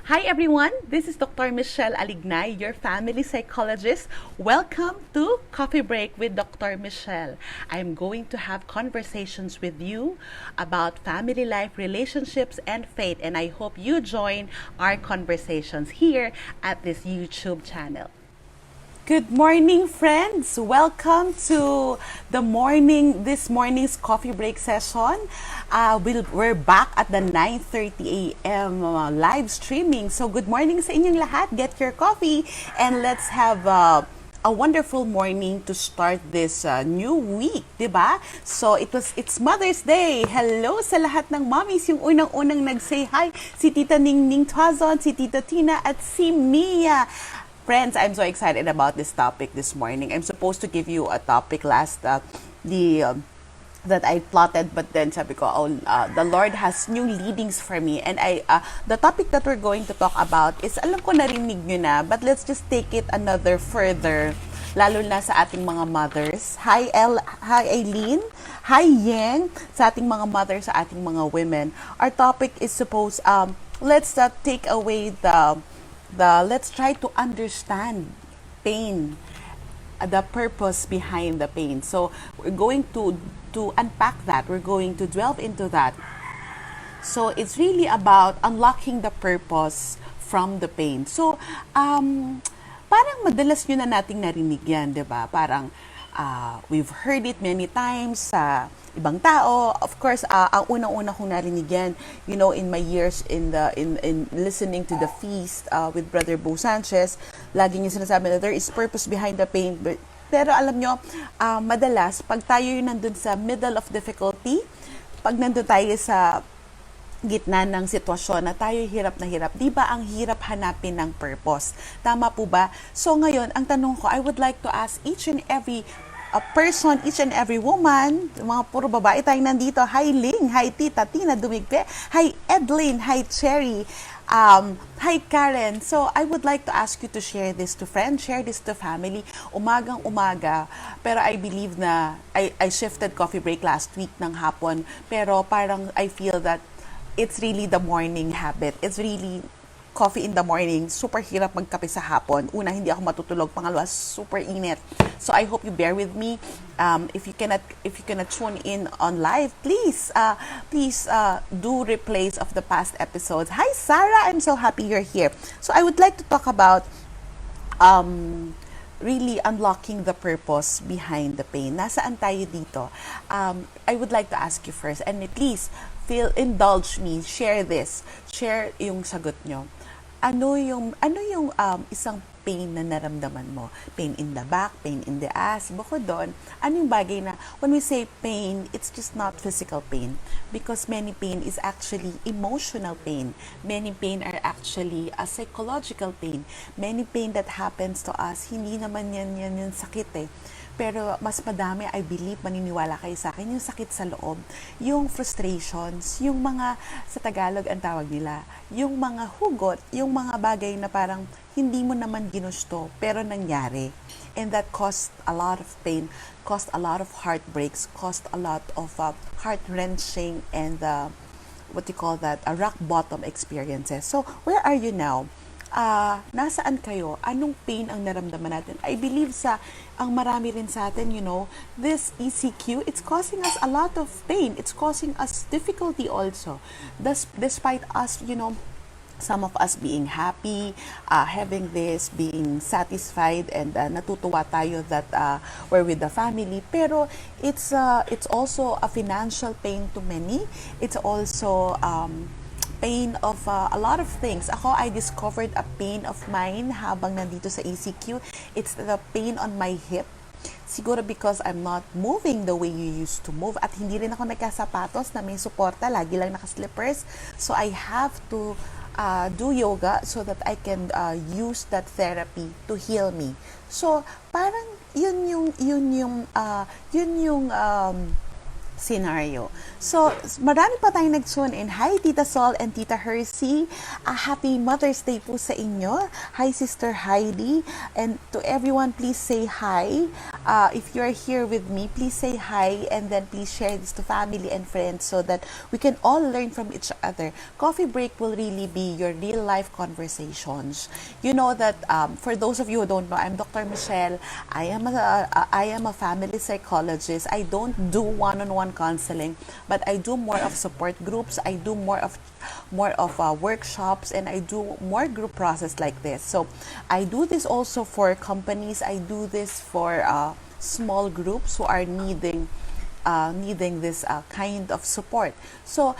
Hi everyone, this is Dr. Michele Alignay, your family psychologist. Welcome to Coffee Break with Dr. Michele. I'm going to have conversations with you about family life, relationships, and faith, and I hope you join our conversations here at this YouTube channel. Good morning, friends. Welcome to this morning's coffee break session. We're back at the 9:30 a.m. Live streaming. So good morning sa inyong lahat. Get your coffee and let's have a wonderful morning to start this new week, 'di ba? So it's Mother's Day. Hello sa lahat ng mommies. Yung unang-unang nag-say hi, si Tita Ningning Twazon, si Tita Tina at si Mia. Friends, I'm so excited about this topic this morning. I'm supposed to give you a topic that I plotted, but then sabi ko, the Lord has new leadings for me. And the topic that we're going to talk about is, alam ko narinig nyo na, but let's just take it another further, lalo na sa ating mga mothers. Hi Aileen, hi Yang, sa ating mga mothers, sa ating mga women. Our topic is let's take away let's try to understand pain, the purpose behind the pain. So we're going to unpack that. We're going to delve into that. So it's really about unlocking the purpose from the pain. So parang madalas nyo na nating narinig yan, di ba? Parang we've heard it many times sa ibang tao. Of course, ang unang-una kong narinig yan, in my years in listening to the feast with Brother Bo Sanchez, lagi niya sinasabi na there is purpose behind the pain. Pero alam nyo, madalas, pag tayo yung nandun sa middle of difficulty, pag nandun tayo sa gitna ng sitwasyon na tayo hirap na hirap, di ba ang hirap hanapin ng purpose? Tama po ba? So ngayon, ang tanong ko, I would like to ask each and every person, each and every woman, mga puro babae tayong nandito. Hi Ling, hi Tita Tina Dumigpe, hi Edlin, hi Cherry, hi Karen. So I would like to ask you to share this to friends, share this to family, umagang umaga. Pero I believe na I shifted coffee break last week ng hapon, pero parang I feel that it's really the morning habit. It's really coffee in the morning. Super hirap magkape sa hapon. Una, hindi ako matutulog. Pangalawa, super init. So I hope you bear with me. If you cannot tune in on live, please do replays of the past episodes. Hi Sarah, I'm so happy you're here. So I would like to talk about really unlocking the purpose behind the pain. Nasaan tayo dito? I would like to ask you first, and please indulge me, share yung sagot nyo. Ano yung isang pain na naramdaman mo? Pain in the back, pain in the ass, bukod doon, ano yung bagay na, when we say pain, it's just not physical pain, because many pain is actually emotional pain. Many pain are actually a psychological pain. Many pain that happens to us, hindi naman yan yung sakit eh. Pero mas madami, I believe, maniniwala kayo sa akin, yung sakit sa loob, yung frustrations, yung mga, sa Tagalog ang tawag nila, yung mga hugot, yung mga bagay na parang hindi mo naman ginusto, pero nangyari. And that caused a lot of pain, caused a lot of heartbreaks, caused a lot of heart-wrenching and what you call that, rock bottom experiences. So, where are you now? Nasaan kayo? Anong pain ang naramdaman natin? I believe ang marami rin sa atin, this ECQ, it's causing us a lot of pain. It's causing us difficulty also. Despite us, some of us being happy, having this, being satisfied, and natutuwa tayo that we're with the family. Pero it's also a financial pain to many. It's also pain of a lot of things. I discovered a pain of mine habang nandito sa ECQ. It's the pain on my hip. Siguro because I'm not moving the way you used to move, at hindi rin ako nagkasapatos na may suporta, lagi lang naka-slippers. So I have to do yoga so that I can use that therapy to heal me. So parang yun yung scenario. So, marami pa tayong nag-tune in. Hi, Tita Sol and Tita Hersey. Happy Mother's Day po sa inyo. Hi, Sister Heidi. And to everyone, please say hi. If you're here with me, please say hi and then please share this to family and friends so that we can all learn from each other. Coffee break will really be your real-life conversations. You know that for those of you who don't know, I'm Dr. Michele. I am a family psychologist. I don't do one-on-one counseling, but I do more of support groups. I do more of workshops, and I do more group process like this. So I do this also for companies. I do this for small groups who are needing this kind of support. So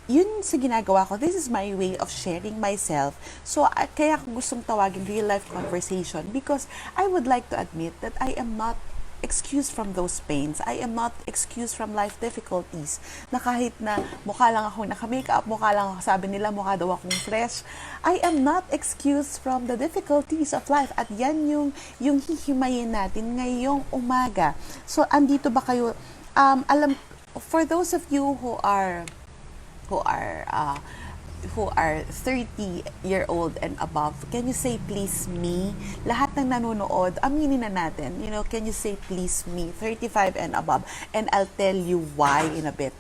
yun sa ginagawa ko. This is my way of sharing myself. So kaya ko gustong tawagin real life conversation because I would like to admit that I am not excused from those pains. I am not excused from life difficulties. Na kahit na mukha lang ako naka-makeup, mukha lang ako, sabi nila mukha daw akong fresh, I am not excused from the difficulties of life. At yan yung hihimayin natin ngayong umaga. So, andito ba kayo? For those of you who are 30-year-old and above, can you say please me? Lahat ng nanonood, aminin na natin. You know, can you say please me? 35 and above. And I'll tell you why in a bit.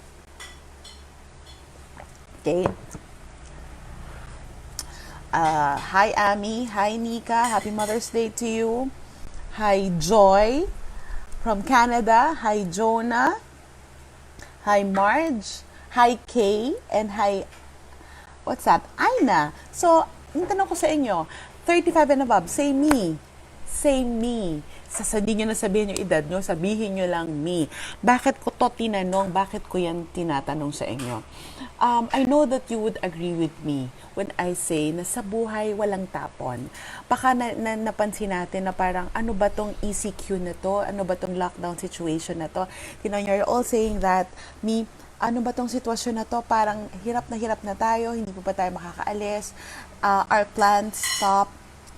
Okay? Hi, Ami. Hi, Nika. Happy Mother's Day to you. Hi, Joy from Canada. Hi, Jonah. Hi, Marge. Hi, Kay. And hi, what's that? Aina. So, yung tanong ko sa inyo, 35 and above, say me. Say me. Sasabihin nyo na sabihin yung edad nyo, sabihin nyo lang me. Bakit ko to tinanong? Bakit ko yan tinatanong sa inyo? I know that you would agree with me when I say na sa buhay walang tapon. Baka napansin natin na parang ano ba tong ECQ na to? Ano ba tong lockdown situation na to? You know, you're all saying that me, ano ba tong sitwasyon na to? Parang hirap na tayo, hindi pa tayo makakaalis. Our plans stop,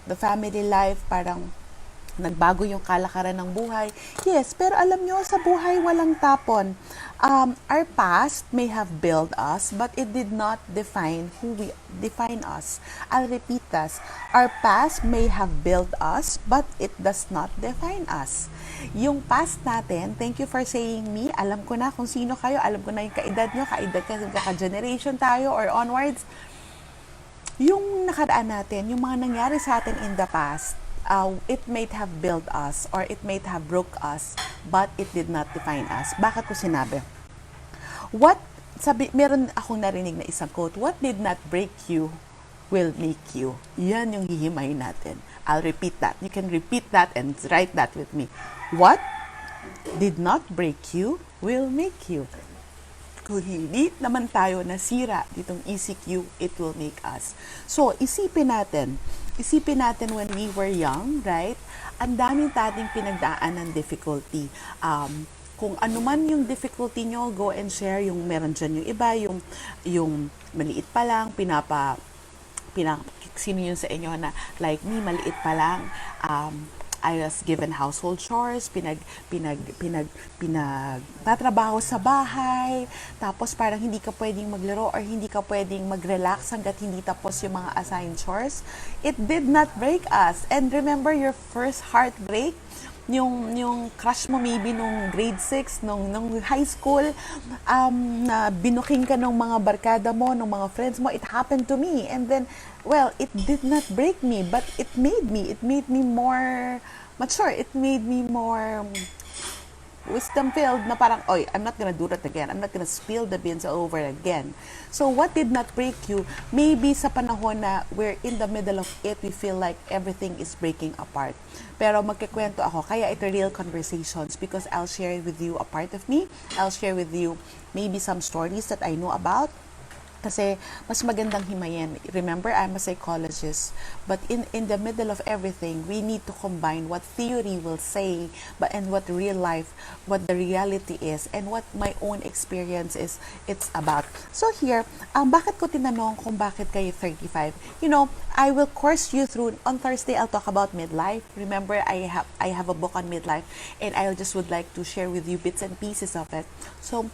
the family life, parang nagbago yung kalakaran ng buhay. Yes, pero alam nyo, sa buhay walang tapon. Our past may have built us, but it did not define us. I'll repeat this. Our past may have built us, but it does not define us. Yung past natin, thank you for saying me, alam ko na kung sino kayo, alam ko na yung kaedad nyo, ka-generation tayo or onwards. Yung nakaraan natin, yung mga nangyari sa atin in the past, it might have built us or it might have broke us, but it did not define us. Bakit ko sinabi? Meron akong narinig na isang quote, what did not break you will make you. Yan yung hihimay natin. I'll repeat that. You can repeat that and write that with me. What did not break you will make you. Kung hindi naman tayo nasira ditong ECQ, it will make us. So, isipin natin when we were young, right? Ang daming tating pinagdaan ng difficulty. Kung ano man yung difficulty nyo, go and share. Yung meron dyan yung iba, yung maliit pa lang, sino yun sa inyo na like me, maliit pa lang, I was given household chores, pinagtatrabaho sa bahay, tapos parang hindi ka pwedeng maglaro or hindi ka pwedeng mag-relax hanggat hindi tapos yung mga assigned chores. It did not break us. And remember your first heartbreak? Yung crush mo maybe nung grade 6, nung high school, na binuking ka ng mga barkada mo, ng mga friends mo. It happened to me. And then, well, it did not break me, but it made me more mature. It made me more wisdom-filled na parang, oy, I'm not gonna do that again. I'm not gonna spill the beans all over again. So, what did not break you? Maybe sa panahon na we're in the middle of it, we feel like everything is breaking apart. Pero magkikwento ako, kaya ito real conversations because I'll share with you a part of me. I'll share with you maybe some stories that I know about. Kasi mas magandang himayin. Remember, I'm a psychologist, but in the middle of everything, we need to combine what theory will say, but and what real life, what the reality is, and what my own experience is. It's about. So here, bakit ko tinanong kung bakit kayo 35? You know, I will course you through. On Thursday, I'll talk about midlife. Remember, I have a book on midlife, and I just would like to share with you bits and pieces of it. So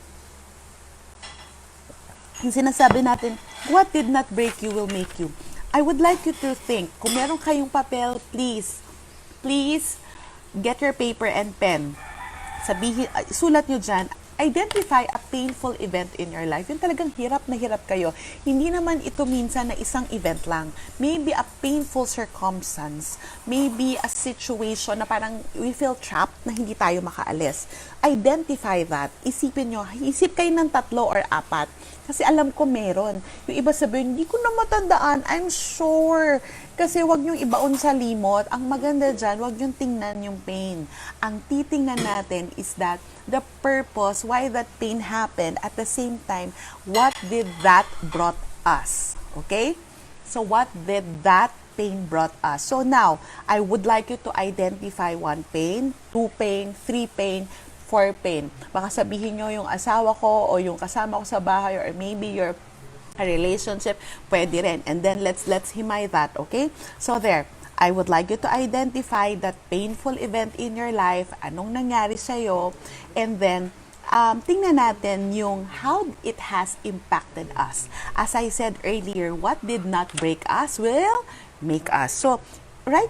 yung sinasabi natin, what did not break you will make you. I would like you to think, kung meron kayong papel, please, get your paper and pen. Sabihin, sulat nyo dyan, identify a painful event in your life. Yung talagang hirap na hirap kayo. Hindi naman ito minsan na isang event lang. Maybe a painful circumstance. Maybe a situation na parang we feel trapped na hindi tayo makaalis. Identify that. Isipin nyo, isip kayo ng 3 or 4. Kasi alam ko meron. Yung iba sabihin, hindi ko na matandaan. I'm sure. Kasi wag niyong ibaon sa limot. Ang maganda dyan, wag niyong tingnan yung pain. Ang titingnan natin is that the purpose, why that pain happened, at the same time, what did that brought us? Okay? So what did that pain brought us? So now, I would like you to identify 1 pain, 2 pain, 3 pain, 4 pain. Baka sabihin nyo yung asawa ko o yung kasama ko sa bahay or maybe your a relationship, pwede rin. And then let's himay that, okay? So there, I would like you to identify that painful event in your life, anong nangyari sa'yo, and then tingnan natin yung how it has impacted us. As I said earlier, what did not break us will make us. So, right?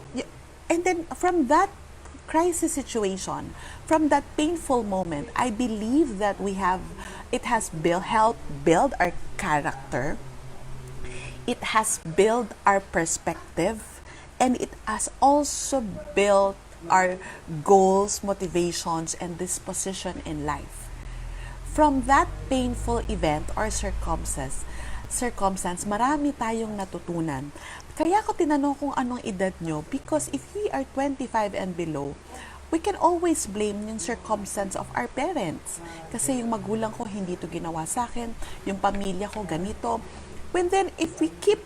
And then from that crisis situation, from that painful moment, I believe that it has helped build our character, it has built our perspective, and it has also built our goals, motivations, and disposition in life. From that painful event or circumstance, marami tayong natutunan. Kaya ko tinanong kung anong edad nyo, because if we are 25 and below, we can always blame yung circumstance of our parents. Kasi yung magulang ko hindi to ginawa sa akin, yung pamilya ko ganito. When then, if we keep,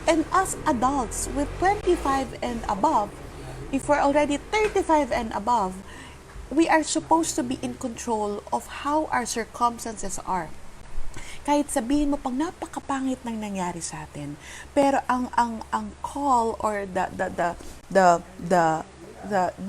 and us adults with 25 and above, if we're already 35 and above, we are supposed to be in control of how our circumstances are. Kahit sabihin mo pang napakapangit ng nangyari sa atin, pero ang call or the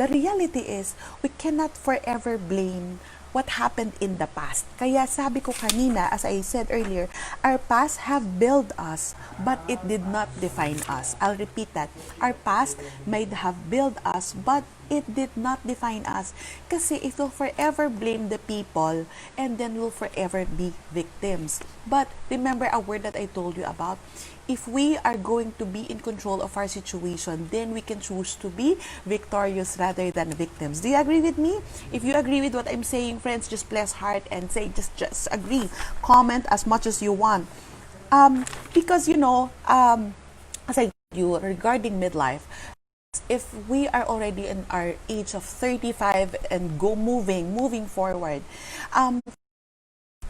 reality is we cannot forever blame what happened in the past. Kaya sabi ko kanina, as I said earlier, our past have built us, but it did not define us. I'll repeat that. Our past might have built us, but it did not define us. Kasi it will forever blame the people, and then will forever be victims. But remember a word that I told you about? If we are going to be in control of our situation, then we can choose to be victorious rather than victims. Do you agree with me? If you agree with what I'm saying, friends, just bless heart and say, just agree. Comment as much as you want. Because, as I told you, regarding midlife, if we are already in our age of 35 and moving forward,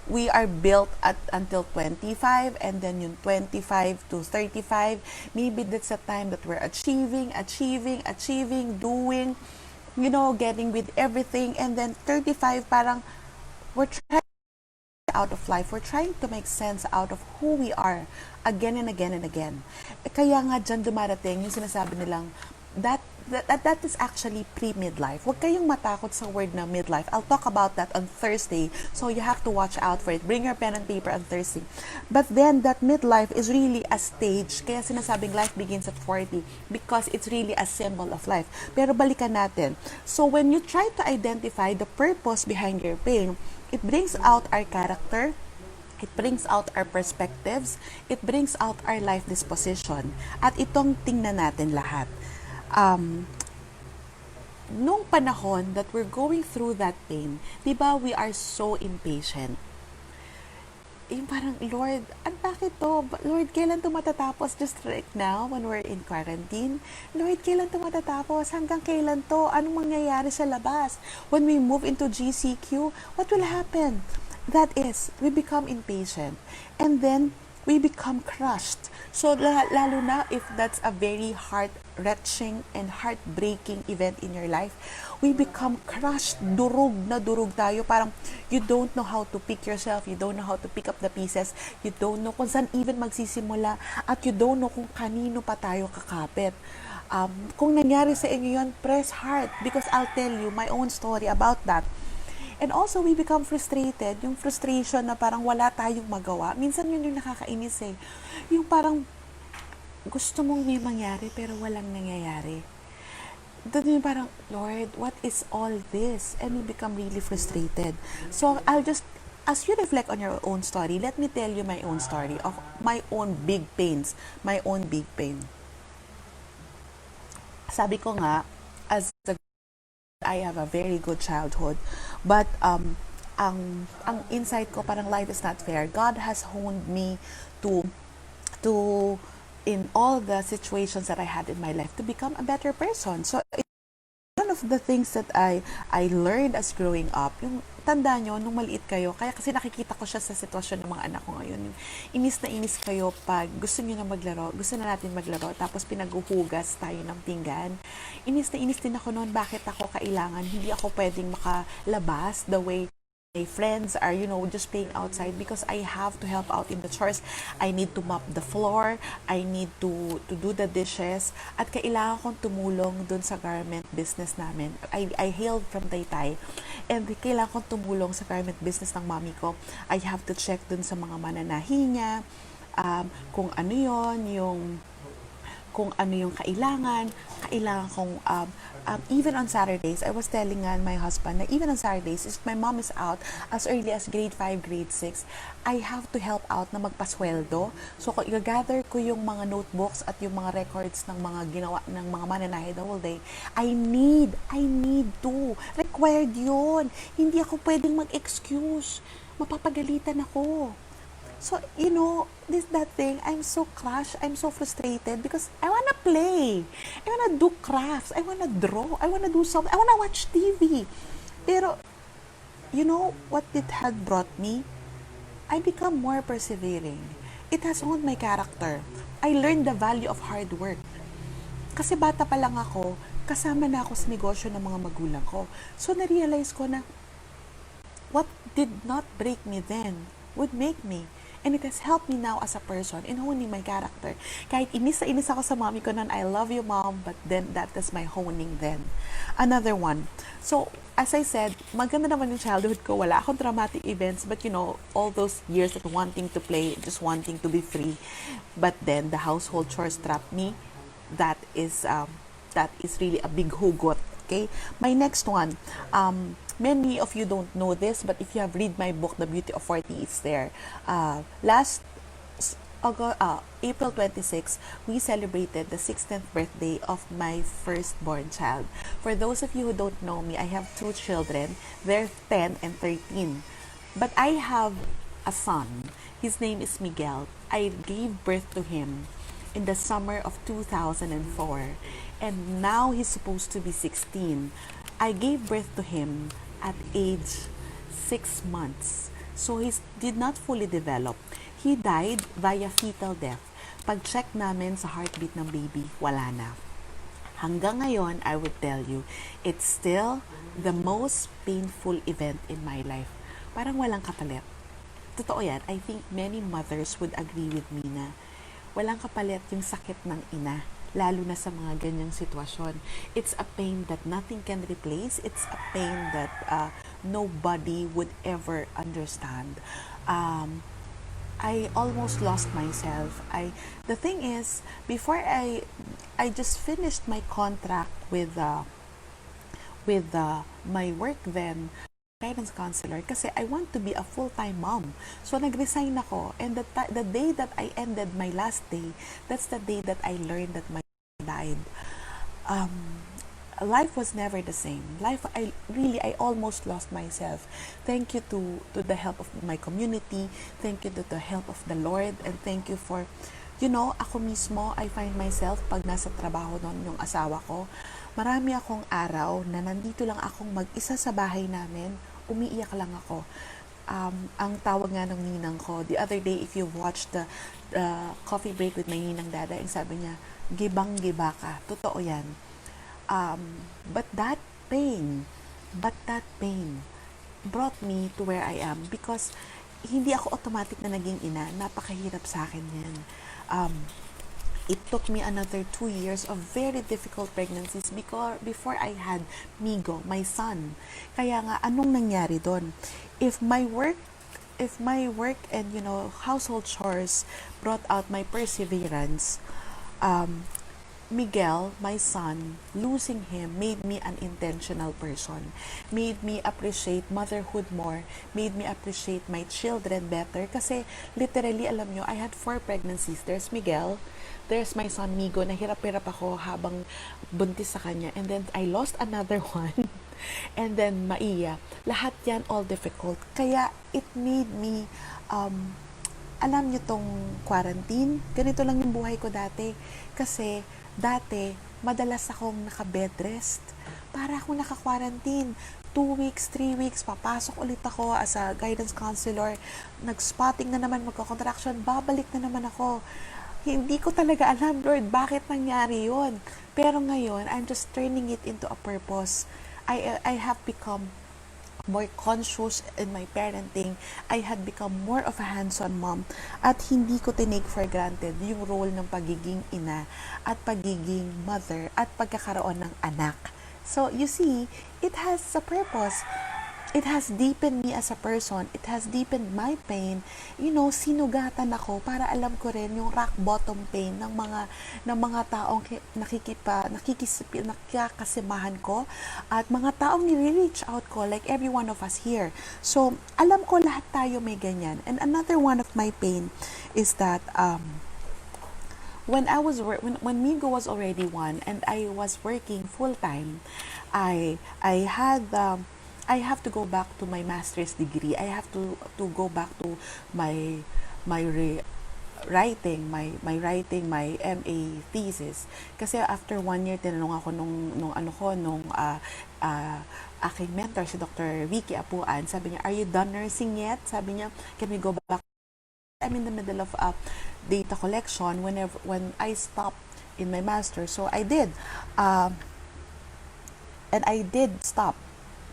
we are built at until 25, and then yung 25 to 35, maybe that's a time that we're achieving, doing, getting with everything, and then 35, parang we're trying out of life, we're trying to make sense out of who we are again and again and again. Kaya nga dyan dumarating yung sinasabi nilang that is actually pre-midlife. Huwag kayong matakot sa word na midlife. I'll talk about that on Thursday, so you have to watch out for it. Bring your pen and paper on Thursday. But then, that midlife is really a stage. Kaya sinasabing life begins at 40 because it's really a symbol of life. Pero balikan natin. So, when you try to identify the purpose behind your pain, it brings out our character, it brings out our perspectives, it brings out our life disposition. At itong tingnan natin lahat. Nung panahon that we're going through that pain, di ba we are so impatient. Yung parang, Lord, bakit to? Lord, kailan to matatapos? Just right now, when we're in quarantine. Lord, kailan to matatapos? Hanggang kailan to? Anong mangyayari sa labas? When we move into GCQ, what will happen? That is, we become impatient. And then, we become crushed. So, lalo na if that's a very heart-wrenching and heartbreaking event in your life, we become crushed, durog na durog tayo. Parang you don't know how to pick yourself, you don't know how to pick up the pieces, you don't know kung saan even magsisimula, at you don't know kung kanino pa tayo kakapit. Kung nangyari sa inyo yun, press hard because I'll tell you my own story about that. And also, we become frustrated. Yung frustration na parang wala tayong magawa. Minsan yun yung nakakainis eh. Yung parang gusto mong may mangyari pero walang nangyayari. Doon yung parang, Lord, what is all this? And we become really frustrated. So, I'll just, as you reflect on your own story, let me tell you my own story of my own big pains. My own big pain. Sabi ko nga, as a I have a very good childhood, but ang insight ko parang life is not fair. God has honed me to to in all the situations that I had in my life to become a better person. So one of the things that I learned as growing up, yung tanda nyo, nung maliit kayo, kaya kasi nakikita ko siya sa sitwasyon ng mga anak ko ngayon. Inis na inis kayo pag gusto nyo na maglaro, gusto na natin maglaro, tapos pinaghuhugas tayo ng pinggan. Inis na inis din ako noon, bakit ako kailangan, hindi ako pwedeng makalabas the way my friends are, just playing outside because I have to help out in the chores. I need to mop the floor. I need to do the dishes. At kailangan kong tumulong dun sa garment business namin. I hailed from Taytay. And kailangan kong tumulong sa garment business ng mami ko. I have to check dun sa mga mananahi niya. Kung ano yung kailangan kong even on Saturdays, I was telling my husband na even on Saturdays, if my mom is out as early as grade 5, grade 6, I have to help out na magpasweldo. So, i-gather ko yung mga notebooks at yung mga records ng mga ginawa ng mga mananahe the whole day. I need to. Required yun. Hindi ako pwedeng mag-excuse. Mapapagalitan ako. So, that thing, I'm so crushed, I'm so frustrated because I wanna play. I wanna do crafts. I wanna draw. I wanna do something. I wanna watch TV. Pero, what it had brought me? I become more persevering. It has honed my character. I learned the value of hard work. Kasi bata pa lang ako, kasama na ako sa negosyo ng mga magulang ko. So, na-realize ko na what did not break me then would make me. And it has helped me now as a person in honing my character. Kahit inis na inis ako sa mommy ko nun, I love you, mom, but then that is my honing then. Another one. So, as I said, maganda naman yung childhood ko. Wala akong traumatic events, but all those years of wanting to play, just wanting to be free. But then, the household chores trapped me. That is really a big hugot. Okay? My next one, many of you don't know this, but if you have read my book, The Beauty of 40, it's there. Last April 26, we celebrated the 16th birthday of my firstborn child. For those of you who don't know me, I have 2 children. They're 10 and 13. But I have a son. His name is Miguel. I gave birth to him in the summer of 2004. And now he's supposed to be 16. I gave birth to him at age 6 months. So he did not fully develop. He died via fetal death. Pag-check namin sa heartbeat ng baby, wala na. Hanggang ngayon, I would tell you, it's still the most painful event in my life. Parang walang kapalit. Totoo yan. I think many mothers would agree with me na walang kapalit yung sakit ng ina, lalo na sa mga ganyang sitwasyon. It's a pain that nothing can replace. It's a pain that nobody would ever understand. I almost lost myself. The thing is, before I just finished my contract with my work then, guidance counselor, kasi I want to be a full-time mom. So, nag-resign ako. And the day that I ended my last day, that's the day that I learned that my died. Life was never the same. I almost lost myself. Thank you to the help of my community. Thank you to the help of the Lord. And thank you for, ako mismo, I find myself, pag nasa trabaho noon yung asawa ko, marami akong araw na nandito lang akong mag-isa sa bahay namin, umiiyak lang ako. ang tawag nga ng ninang ko, the other day, if you watched the coffee break with my ninang dada, ang sabi niya, gibang-giba ka. Totoo yan. But that pain brought me to where I am because hindi ako automatic na naging ina. Napakahirap sa akin yan. It took me another 2 years of very difficult pregnancies before I had Migo, my son. Kaya nga, anong nangyari doon? If my work and household chores brought out my perseverance, Miguel, my son, losing him made me an intentional person, made me appreciate motherhood more, made me appreciate my children better. Kasi literally, alam nyo, I had 4 pregnancies. There's Miguel, there's my son Migo, nahirap-hirap ako habang buntis sa kanya. And then I lost another one. And then Maiya. Lahat yan all difficult. Kaya it made me, alam nyo tong quarantine, ganito lang yung buhay ko dati. Kasi dati, madalas akong naka-bed rest. Para akong naka-quarantine. 2 weeks, 3 weeks, papasok ulit ako as a guidance counselor. Nag-spotting na naman, magko-contraction, babalik na naman ako. Hindi ko talaga alam, Lord, bakit nangyari yun. Pero ngayon, I'm just turning it into a purpose. I have become more conscious in my parenting. I had become more of a hands-on mom at hindi ko tinake for granted yung role ng pagiging ina at pagiging mother at pagkakaroon ng anak. So, you see, it has a purpose. It has deepened me as a person. It has deepened my pain. Sinugatan ako para alam ko rin yung rock bottom pain ng mga taong nakakasimahan ko at mga taong nire-reach out ko like every one of us here. So, alam ko lahat tayo may ganyan. And another one of my pain is that when Migo was already 1 and I was working full time, I have to go back to my master's degree. I have to go back to my writing, my MA thesis. Kasi after 1 year, tinanong ako nung aking mentor, si Dr. Vicky Apuan. Sabi niya, are you done nursing yet? Sabi niya, can we go back? I'm in the middle of data collection when I stopped in my master. So I did. And I did stop.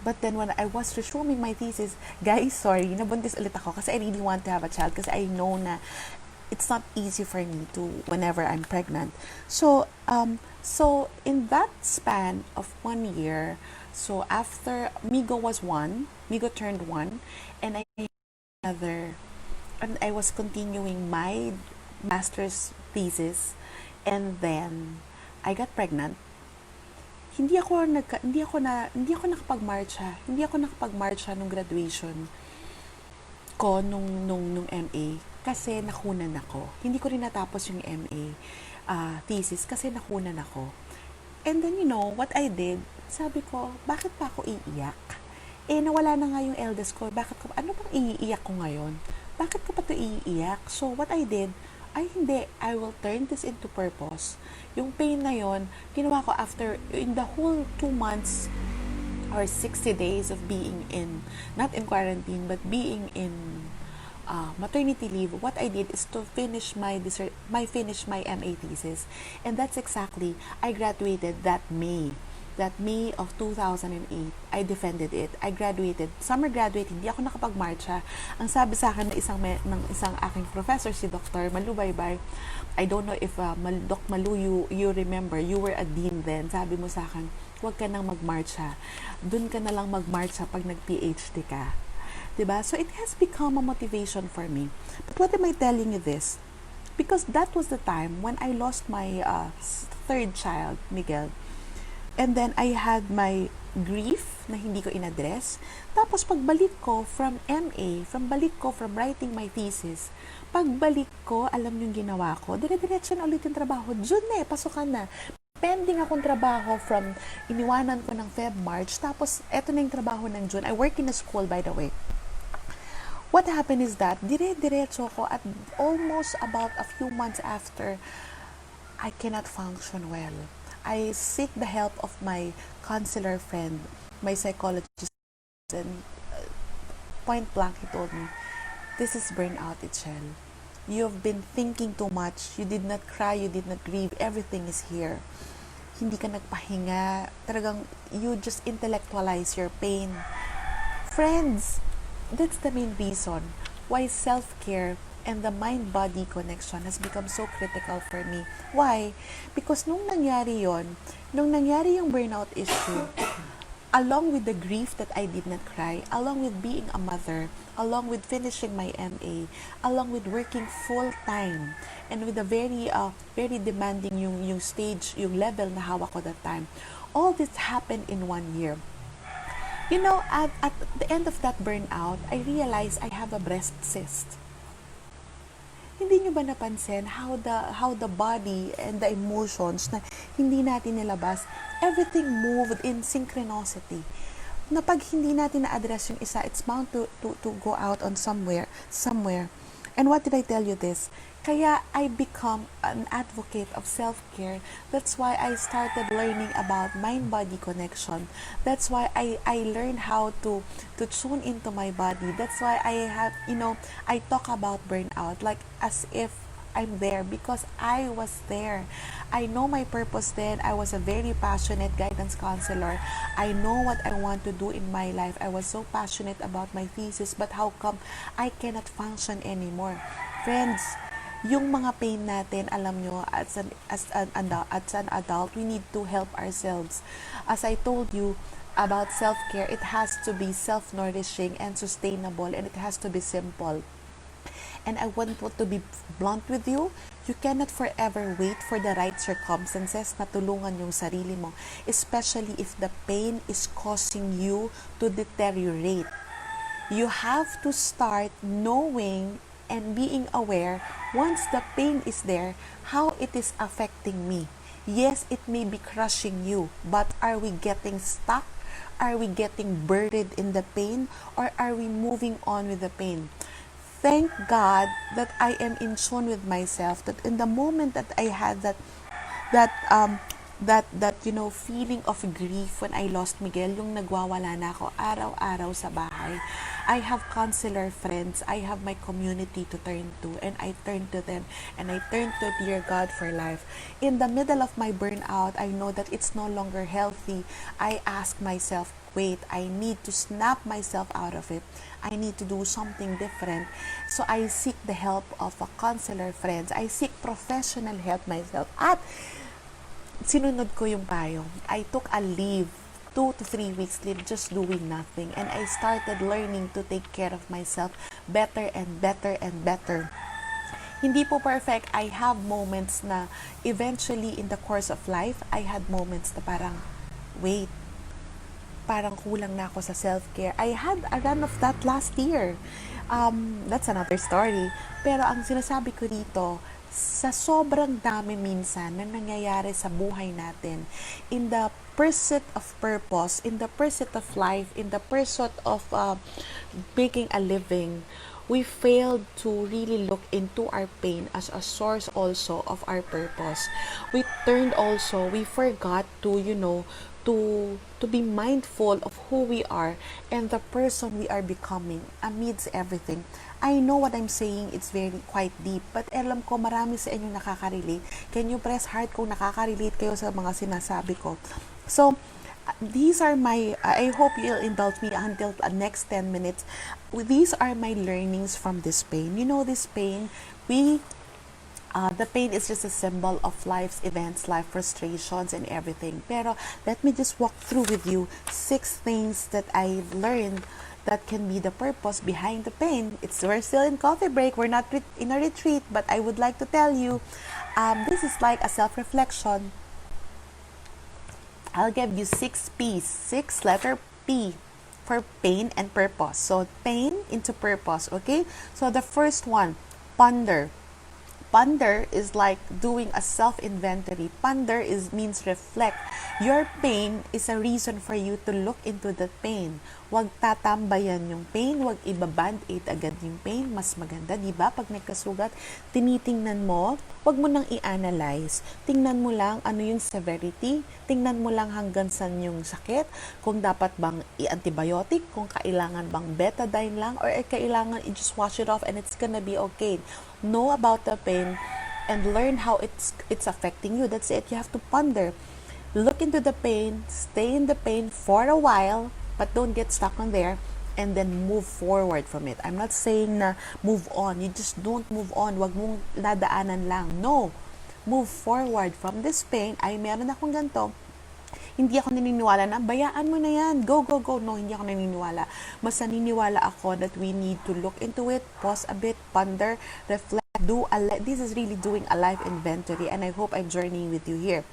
But then when I was resuming my thesis, guys, sorry, nabuntis ulit ako kasi I really want to have a child kasi I know na it's not easy for me to whenever I'm pregnant. So in that span of 1 year, so after Migo turned 1, and I was continuing my master's thesis, and then I got pregnant. Hindi ako nakapagmarcha nung graduation ko nung MA kasi nakunan ako. Hindi ko rin natapos yung MA thesis kasi nakunan ako. And then what I did, sabi ko, bakit pa ako iiyak? Nawala na nga yung eldest ko. Ano bang iiyak ko ngayon? Bakit ko pa to iiyak? So what I did, I will turn this into purpose. Yung pain na yon, ginawa ko in the whole 2 months or 60 days of being not in quarantine, but being in maternity leave. What I did is to finish my MA thesis. And that's exactly, I graduated that May of 2008, I defended it. I graduated. Summer graduate, hindi ako nakapagmarcha. Ang sabi sa akin ng isang aking professor, si Dr. Malu Baybay, I don't know if Doc Malu, you remember, you were a dean then. Sabi mo sa akin, huwag ka nang magmarcha. Doon ka na lang magmarcha pag nag-PhD ka. Diba? So it has become a motivation for me. But what am I telling you this? Because that was the time when I lost my third child, Miguel. And then I had my grief na hindi ko inaddress. Tapos pagbalik ko from MA, from writing my thesis, pagbalik ko, alam yung ginawa ko, dire-diretso na ulit yung trabaho. June pasukan na. Pending akong trabaho from iniwanan ko ng Feb-March. Tapos eto na yung trabaho ng June. I work in a school, by the way. What happened is that, dire-diretso ko at almost about a few months after, I cannot function well. I seek the help of my counselor friend, my psychologist, and point blank, he told me, this is burnout, Michele. You've been thinking too much. You did not cry, you did not grieve. Everything is here. Hindi ka nagpahinga. Talagang, you just intellectualize your pain. Friends, that's the main reason why self-care and the mind-body connection has become so critical for me. Why? Because nung nangyari yung burnout issue, along with the grief that I did not cry, along with being a mother, along with finishing my MA, along with working full-time, and with a very demanding yung stage, yung level na hawak ko that time, all this happened in 1 year. You know, at the end of that burnout, I realized I have a breast cyst. Hindi nyo ba napansin how the body and the emotions na hindi natin nilabas, everything moved in synchronicity. Na pag hindi natin na-address yung isa, it's bound to go out on somewhere. And what did I tell you this? Kaya I become an advocate of self-care. That's why I started learning about mind-body connection. That's why I learned how to tune into my body. That's why I have, I talk about burnout like as if I'm there because I was there. I know my purpose then. I was a very passionate guidance counselor. I know what I want to do in my life. I was so passionate about my thesis, but how come I cannot function anymore? Friends, yung mga pain natin, alam nyo, as an adult, we need to help ourselves. As I told you about self-care, it has to be self-nourishing and sustainable, and it has to be simple. And I want to be blunt with you, you cannot forever wait for the right circumstances na tulungan yung sarili mo, especially if the pain is causing you to deteriorate. You have to start knowing and being aware, once the pain is there, how it is affecting me. Yes, it may be crushing you, but are we getting stuck? Are we getting buried in the pain? Or are we moving on with the pain? Thank God that I am in tune with myself, that in the moment that I had that feeling of grief when I lost Miguel, yung nagwawala na ako araw-araw sa bahay. I have counselor friends, I have my community to turn to, and I turn to them, and I turn to dear God for life. In the middle of my burnout, I know that it's no longer healthy. I ask myself, wait, I need to snap myself out of it. I need to do something different. So I seek the help of a counselor friends. I seek professional help myself. At sinunod ko yung payo. I took a leave, 2 to 3 weeks leave, just doing nothing. And I started learning to take care of myself better and better and better. Hindi po perfect. I have moments na eventually in the course of life, I had moments na parang, wait, parang kulang na ako sa self-care. I had a run of that last year. That's another story. Pero ang sinasabi ko dito, sa sobrang dami minsan na nangyayari sa buhay natin, in the pursuit of purpose, in the pursuit of life, in the pursuit of making a living, we failed to really look into our pain as a source also of our purpose. We forgot to be mindful of who we are and the person we are becoming amidst everything. I know what I'm saying, it's quite deep, but alam ko marami sa inyo nakaka-relate. Can you press heart kung nakaka-relate kayo sa mga sinasabi ko? So, these are I hope you'll indulge me until the next 10 minutes. These are my learnings from this pain. You know, this pain, the pain is just a symbol of life's events, life frustrations, and everything. Pero let me just walk through with you 6 things that I've learned that can be the purpose behind the pain. We're still in coffee break. We're not in a retreat, but I would like to tell you, this is like a self-reflection. I'll give you 6 P's, 6 letter P for pain and purpose. So pain into purpose, okay? So the first one, ponder. Ponder is like doing a self-inventory. Ponder means reflect. Your pain is a reason for you to look into the pain. Huwag tatambayan yung pain, huwag iba-band-aid agad yung pain. Mas maganda, di ba? Pag nagkasugat, tinitingnan mo, huwag mo nang i-analyze. Tingnan mo lang ano yung severity, tingnan mo lang hanggang saan yung sakit, kung dapat bang i-antibiotic, kung kailangan bang betadine lang, or kailangan i-just wash it off and it's gonna be okay. Know about the pain and learn how it's affecting you. That's it. You have to ponder. Look into the pain, stay in the pain for a while, but don't get stuck on there, and then move forward from it. I'm not saying na move on. You just don't move on. Wag mong dadaanan lang. No. Move forward from this pain. Ay, meron akong ganito. Hindi ako naniniwala na, bayaan mo na yan, go, go, go. No, hindi ako naniniwala. Mas naniniwala ako that we need to look into it, pause a bit, ponder, reflect, this is really doing a life inventory, and I hope I'm journeying with you here.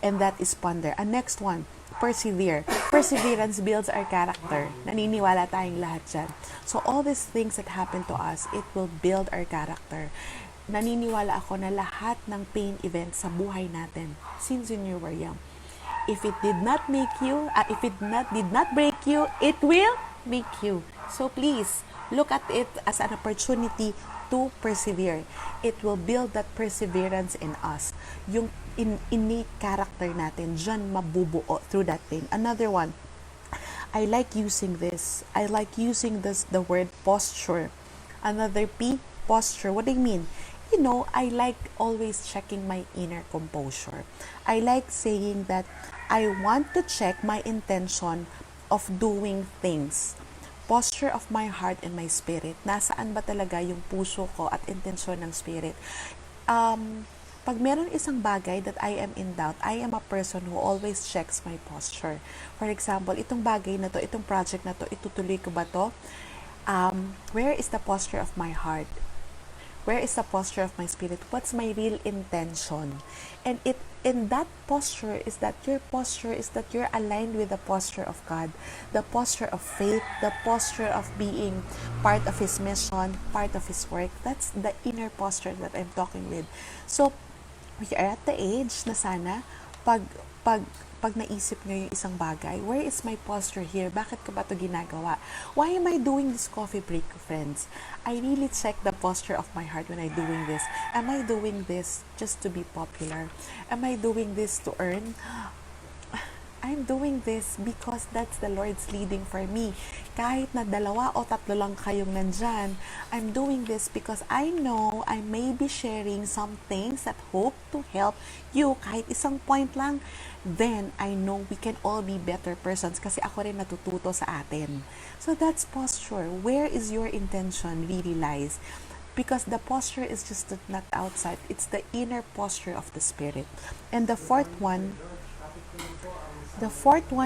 And that is ponder. And next one, persevere. Perseverance builds our character. Naniniwala tayong lahat dyan. So all these things that happen to us, it will build our character. Naniniwala ako na lahat ng pain events sa buhay natin, since when you were young, if it did not make you, did not break you, it will make you. So please, look at it as an opportunity to persevere. It will build that perseverance in us. Yung innate character natin, dyan mabubuo through that pain. Another one, I like using this. I like using the word posture. Another P, posture. What do you mean? You know, I like always checking my inner composure. I like saying that I want to check my intention of doing things. Posture of my heart and my spirit. Nasaan ba talaga yung puso ko at intensyon ng spirit? Pag meron isang bagay that I am in doubt, I am a person who always checks my posture. For example, itong bagay na to, itong project na to, itutuloy ko ba to? Where is the posture of my heart? Where is the posture of my spirit? What's my real intention? And in that posture is that you're aligned with the posture of God, the posture of faith, the posture of being part of His mission, part of His work. That's the inner posture that I'm talking with. So, we are at the age na sana, pag naisip nyo yung isang bagay, where is my posture here? Bakit ko ba ito ginagawa? Why am I doing this coffee break, friends? I really check the posture of my heart when I'm doing this. Am I doing this just to be popular? Am I doing this to earn? I'm doing this because that's the Lord's leading for me. Kahit na 2 o 3 lang kayong nandyan, I'm doing this because I know I may be sharing some things that hope to help you. Kahit isang point lang, then I know we can all be better persons kasi ako rin natututo sa atin. So that's posture. Where is your intention really lies? Because the posture is just not outside. It's the inner posture of the spirit. And the fourth one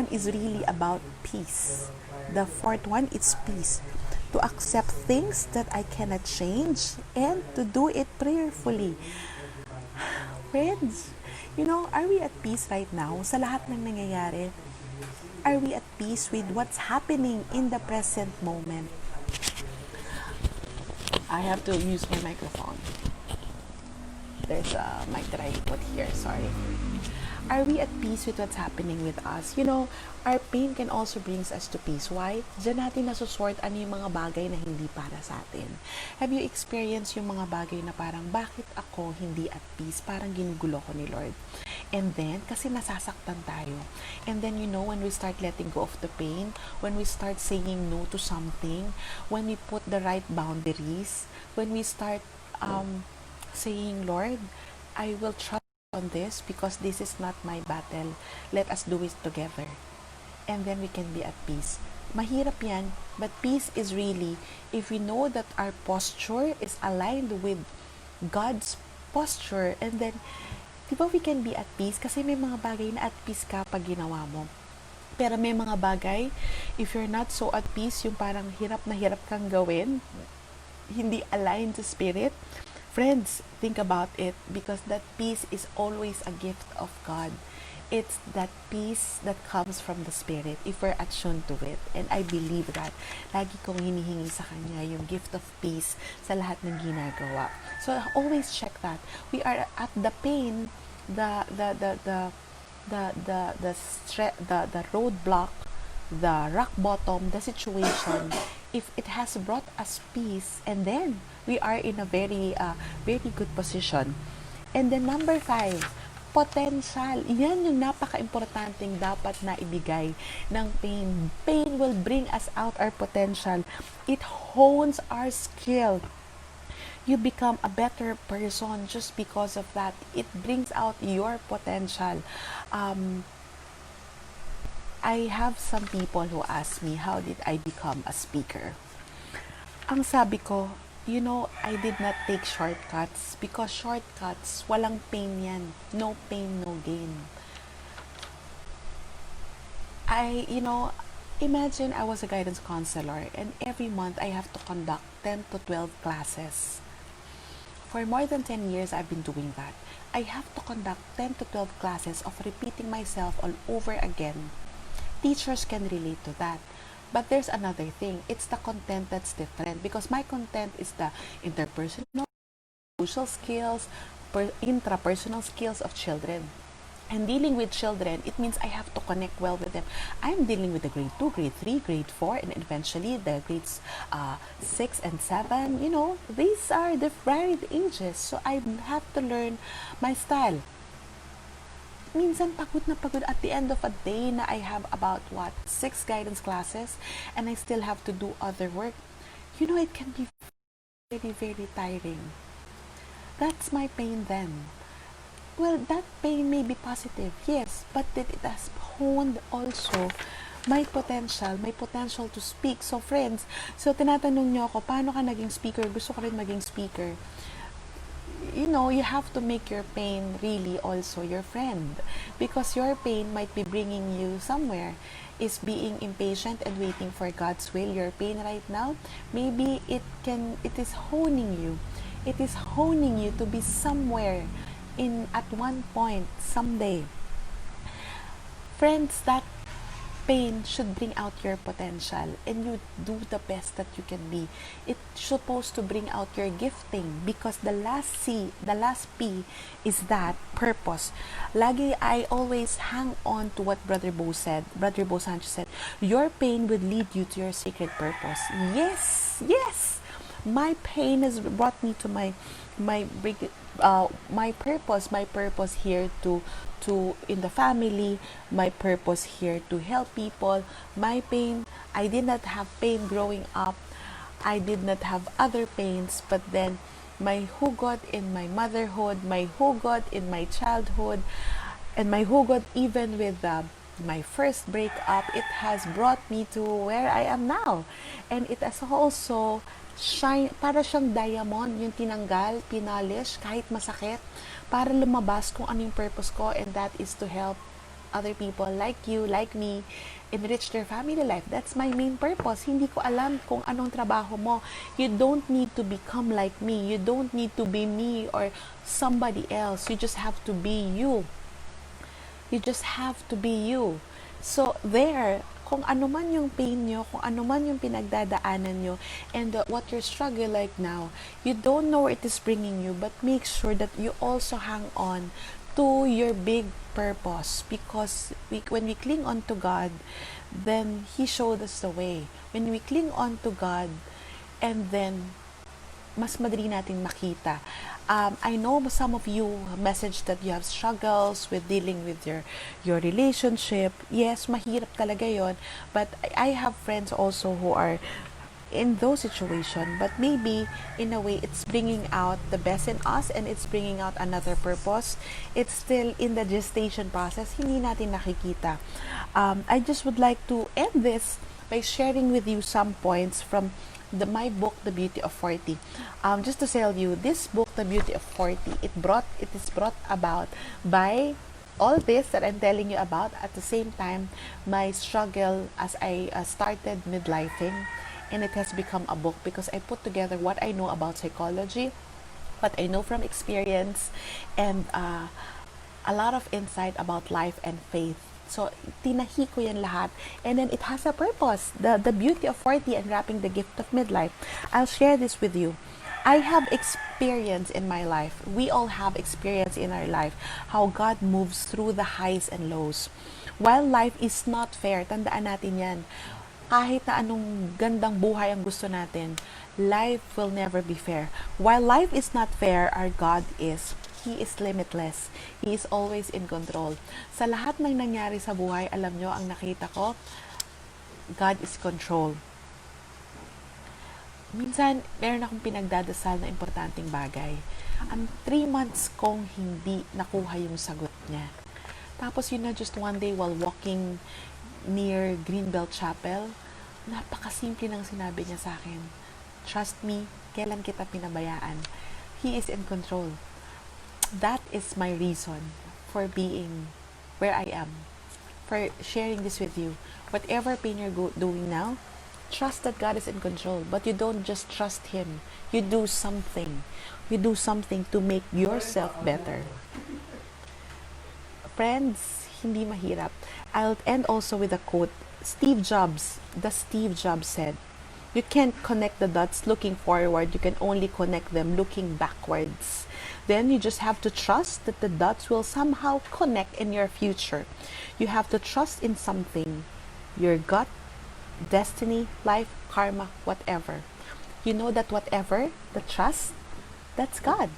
is really about peace. The fourth one is peace. To accept things that I cannot change and to do it prayerfully. Friends, you know, are we at peace right now sa lahat ng nangyayari? Are we at peace with what's happening in the present moment? I have to use my microphone. There's a mic that I put here, sorry. Are we at peace with what's happening with us? You know, our pain can also bring us to peace. Why? Diyan natin nasusort ano yung mga bagay na hindi para sa atin. Have you experienced yung mga bagay na parang, bakit ako hindi at peace? Parang ginugulo ko ni Lord. And then, kasi nasasaktan tayo. And then, you know, when we start letting go of the pain, when we start saying no to something, when we put the right boundaries, when we start saying, Lord, I will trust on this because this is not my battle. Let us do it together. And then we can be at peace. Mahirap yan, but peace is really if we know that our posture is aligned with God's posture, and then, di ba we can be at peace? Kasi may mga bagay na at peace ka pag ginawa mo. Pero may mga bagay, if you're not so at peace, yung parang hirap na hirap kang gawin, hindi aligned to spirit, Friends, think about it, because that peace is always a gift of God. It's that peace that comes from the Spirit if we're attuned to it. And I believe that. Lagi kong hinihingi sa Kanya yung gift of peace sa lahat ng ginagawa. So always check that. We are at the pain, the roadblock, the rock bottom, the situation, if it has brought us peace, and then we are in a very good position. And then number 5, potential. Yan yung napaka-importanting dapat na ibigay ng pain. Pain will bring us out our potential. It hones our skill. You become a better person just because of that. It brings out your potential. I have some people who ask me, how did I become a speaker? Ang sabi ko, I did not take shortcuts, because shortcuts, walang pain yan. No pain, no gain. Imagine I was a guidance counselor, and every month I have to conduct 10 to 12 classes. For more than 10 years, I've been doing that. I have to conduct 10 to 12 classes of repeating myself all over again. Teachers can relate to that. But there's another thing. It's the content that's different, because my content is the interpersonal, social skills, intrapersonal skills of children. And dealing with children, it means I have to connect well with them. I'm dealing with the grade 2, grade 3, grade 4, and eventually the grades 6 and 7. These are the varied ages. So I have to learn my style. Minsan pagod na pagod at the end of a day na I have about 6 guidance classes, and I still have to do other work. It can be very, very tiring. That's my pain then. Well, that pain may be positive, yes, but it has honed also my potential to speak. So friends, tinatanong nyo ako, paano ka naging speaker? Gusto ko rin maging speaker. You have to make your pain really also your friend, because your pain might be bringing you somewhere. Is being impatient and waiting for God's will your pain right now? Maybe it is honing you. It is honing you to be somewhere at one point someday. Friends, that pain should bring out your potential, and you do the best that you can be. It's supposed to bring out your gifting, because the last P is that purpose. Lagi I always hang on to what Brother Bo Sanchez said. Your pain would lead you to your sacred purpose. Yes. My pain has brought me to my purpose here to in the family, my purpose here to help people. My pain, I did not have pain growing up. I did not have other pains, but then my hugot in my motherhood, my hugot in my childhood, and my hugot even with my first breakup, it has brought me to where I am now. And it has also shine, para siyang diamond, yung tinanggal, pinalish, kahit masakit, para lumabas kung ano yung purpose ko, and that is to help other people like you, like me, enrich their family life. That's my main purpose. Hindi ko alam kung anong trabaho mo. You don't need to become like me. You don't need to be me or somebody else. You just have to be you. You just have to be you. So there, kung ano man yung pain nyo, kung ano man yung pinagdadaanan nyo, and what your struggle like now, you don't know where it is bringing you, but make sure that you also hang on to your big purpose, because when we cling on to God, then He showed us the way. When we cling on to God, and then mas madali natin makita. I know some of you messaged that you have struggles with dealing with your relationship. Yes, mahirap talaga yon. But I have friends also who are in those situations. But maybe, in a way, it's bringing out the best in us, and it's bringing out another purpose. It's still in the gestation process. Hindi natin nakikita. I just would like to end this by sharing with you some points from my book, The Beauty of 40. Just to tell you, this book, The Beauty of 40, it is brought about by all this that I'm telling you about. At the same time, my struggle as I started midlifing, and it has become a book because I put together what I know about psychology, what I know from experience, and a lot of insight about life and faith. So, tinahi ko yan lahat. And then, it has a purpose. The beauty of 40 and wrapping the gift of midlife. I'll share this with you. I have experience in my life. We all have experience in our life. How God moves through the highs and lows. While life is not fair, tandaan natin yan. Kahit na anong gandang buhay ang gusto natin, life will never be fair. While life is not fair, our God is. He is limitless. He is always in control. Sa lahat ng nangyari sa buhay, alam nyo, ang nakita ko, God is control. Minsan, meron akong pinagdadasal na importanteng bagay. Ang 3 months kong hindi nakuha yung sagot niya. Tapos just one day while walking near Greenbelt Chapel, napakasimple ng sinabi niya sa akin. Trust me, kailan kita pinabayaan. He is in control. That is my reason for being where I am, for sharing this with you. Whatever pain you're doing now, trust that God is in control. But you don't just trust Him. You do something. You do something to make yourself better. Friends, hindi mahirap. I'll end also with a quote. Steve Jobs said, you can't connect the dots looking forward. You can only connect them looking backwards. Then you just have to trust that the dots will somehow connect in your future. You have to trust in something. Your gut, destiny, life, karma, whatever. You know that whatever, the trust, that's God.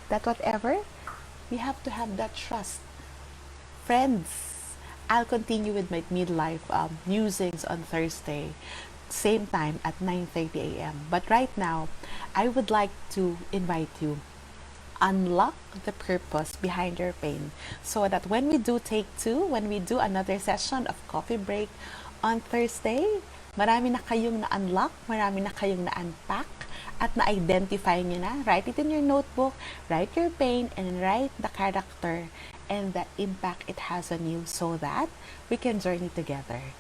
That whatever, we have to have that trust. Friends, I'll continue with my midlife musings on Thursday, same time at 9:30 a.m. But right now, I would like to invite you, unlock the purpose behind your pain, so that when we do take 2, when we do another session of coffee break on Thursday, marami na kayong na-unlock, marami na kayong na-unpack, at na-identify nyo na. Write it in your notebook, write your pain, and write the character and the impact it has on you so that we can journey together.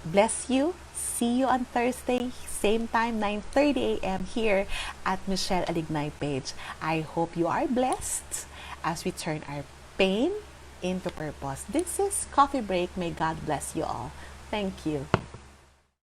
Bless you. See you on Thursday, same time, 9:30 a.m. here at Michele Alignay page. I hope you are blessed as we turn our pain into purpose. This is Coffee Break. May God bless you all. Thank you.